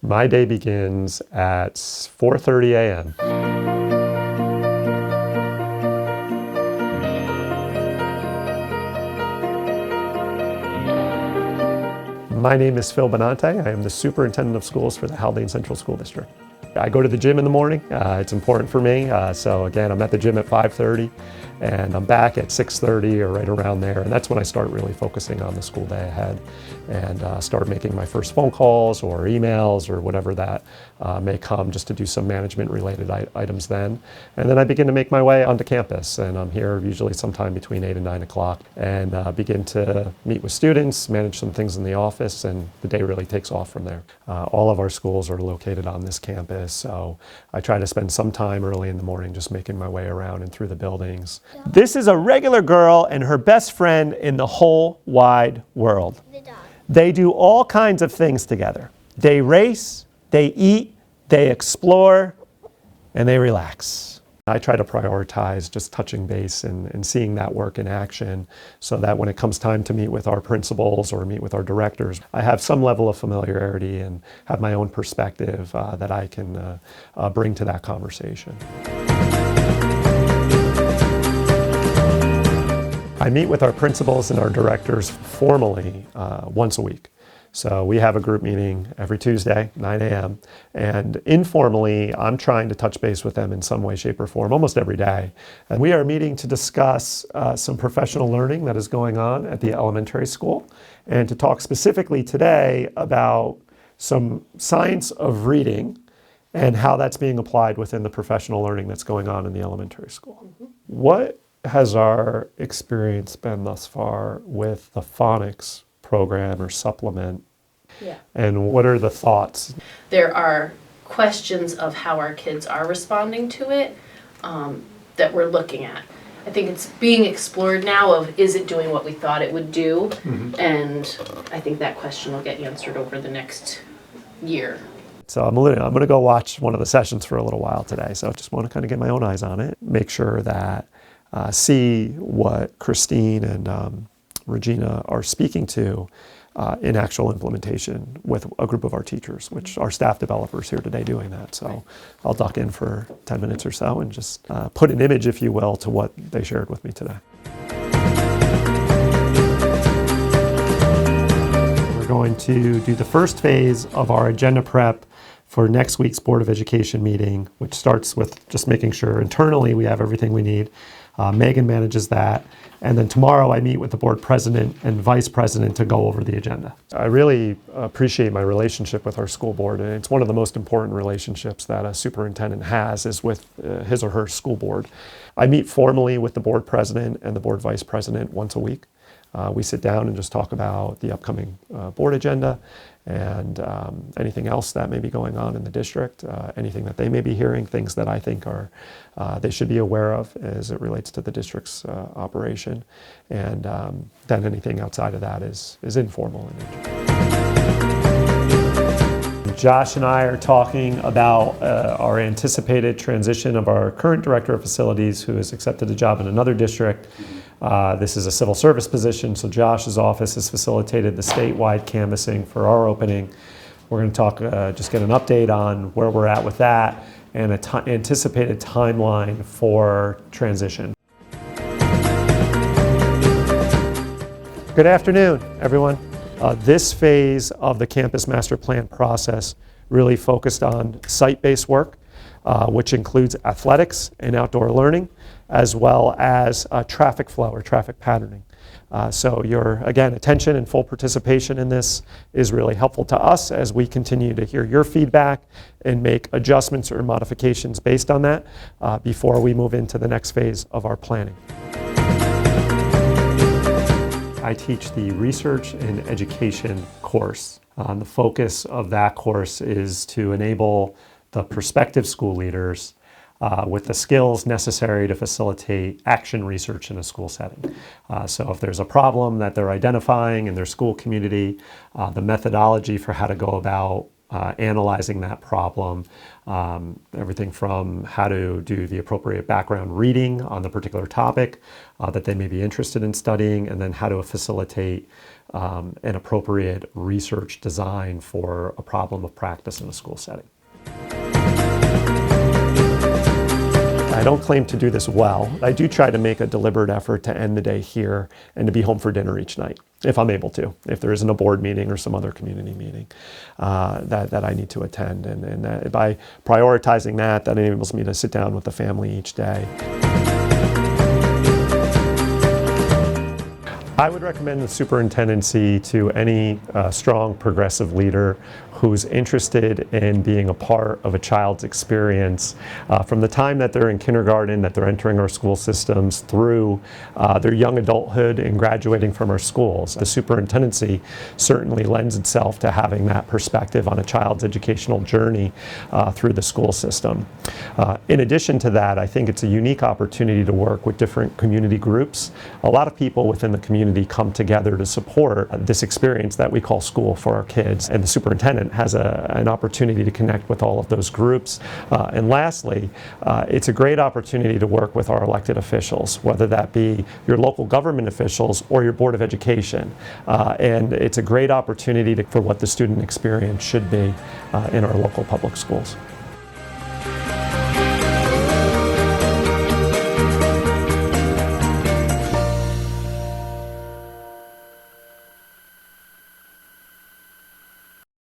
My day begins at 4:30 a.m. My name is Benante. I am the Superintendent of Schools for the Haldane Central School District. I go to the gym in the morning. It's important for me. So again, I'm at the gym at 5:30 and I'm back at 6:30 or right around there. And that's when I start really focusing on the school day ahead and start making my first phone calls or emails or whatever that may come, just to do some management related items then. And then I begin to make my way onto campus, and I'm here usually sometime between 8 and 9 o'clock, and begin to meet with students, manage some things in the office, and the day really takes off from there. All of our schools are located on this campus, so I try to spend some time early in the morning just making my way around and through the buildings. This is a regular girl and her best friend in the whole wide world. They do all kinds of things together. They race, they eat, they explore, and they relax. I try to prioritize just touching base and seeing that work in action, so that when it comes time to meet with our principals or meet with our directors, I have some level of familiarity and have my own perspective that I can bring to that conversation. I meet with our principals and our directors formally once a week. So we have a group meeting every Tuesday, 9 a.m. And informally, I'm trying to touch base with them in some way, shape, or form almost every day. And we are meeting to discuss some professional learning that is going on at the elementary school, and to talk specifically today about some science of reading and how that's being applied within the professional learning that's going on in the elementary school. What has our experience been thus far with the phonics program or supplement? Yeah. And what are the thoughts? There are questions of how our kids are responding to it that we're looking at. I think it's being explored now of, is it doing what we thought it would do? Mm-hmm. And I think that question will get answered over the next year. So I'm going to go watch one of the sessions for a little while today. So I just want to kind of get my own eyes on it, make sure that see what Christine and Regina are speaking to in actual implementation with a group of our teachers, which are staff developers here today doing that. So I'll duck in for 10 minutes or so and just put an image, if you will, to what they shared with me today. We're going to do the first phase of our agenda prep for next week's Board of Education meeting, which starts with just making sure internally we have everything we need. Megan manages that. And then tomorrow I meet with the board president and vice president to go over the agenda. I really appreciate my relationship with our school board, and it's one of the most important relationships that a superintendent has is with his or her school board. I meet formally with the board president and the board vice president once a week. We sit down and just talk about the upcoming board agenda and anything else that may be going on in the district, anything that they may be hearing, things that I think are they should be aware of as it relates to the district's operation. And then anything outside of that is informal in nature. Josh and I are talking about our anticipated transition of our current director of facilities, who has accepted a job in another district. This is a civil service position, so Josh's office has facilitated the statewide canvassing for our opening. We're going to talk, just get an update on where we're at with that and an anticipated timeline for transition. Good afternoon, everyone. This phase of the campus master plan process really focused on site-based work, which includes athletics and outdoor learning, as well as traffic flow or traffic patterning. So your, again, attention and full participation in this is really helpful to us as we continue to hear your feedback and make adjustments or modifications based on that before we move into the next phase of our planning. I teach the Research and Education course. The focus of that course is to enable the prospective school leaders with the skills necessary to facilitate action research in a school setting. So if there's a problem that they're identifying in their school community, the methodology for how to go about analyzing that problem, everything from how to do the appropriate background reading on the particular topic that they may be interested in studying, and then how to facilitate an appropriate research design for a problem of practice in a school setting. I don't claim to do this well. I do try to make a deliberate effort to end the day here and to be home for dinner each night, if I'm able to, if there isn't a board meeting or some other community meeting that I need to attend. And that by prioritizing that enables me to sit down with the family each day. I would recommend the superintendency to any strong progressive leader who's interested in being a part of a child's experience from the time that they're in kindergarten, that they're entering our school systems, through their young adulthood and graduating from our schools. The superintendency certainly lends itself to having that perspective on a child's educational journey through the school system. In addition to that, I think it's a unique opportunity to work with different community groups. A lot of people within the community come together to support this experience that we call school for our kids, and the superintendent has an opportunity to connect with all of those groups. And lastly, it's a great opportunity to work with our elected officials, whether that be your local government officials or your Board of Education. And it's a great opportunity for what the student experience should be in our local public schools.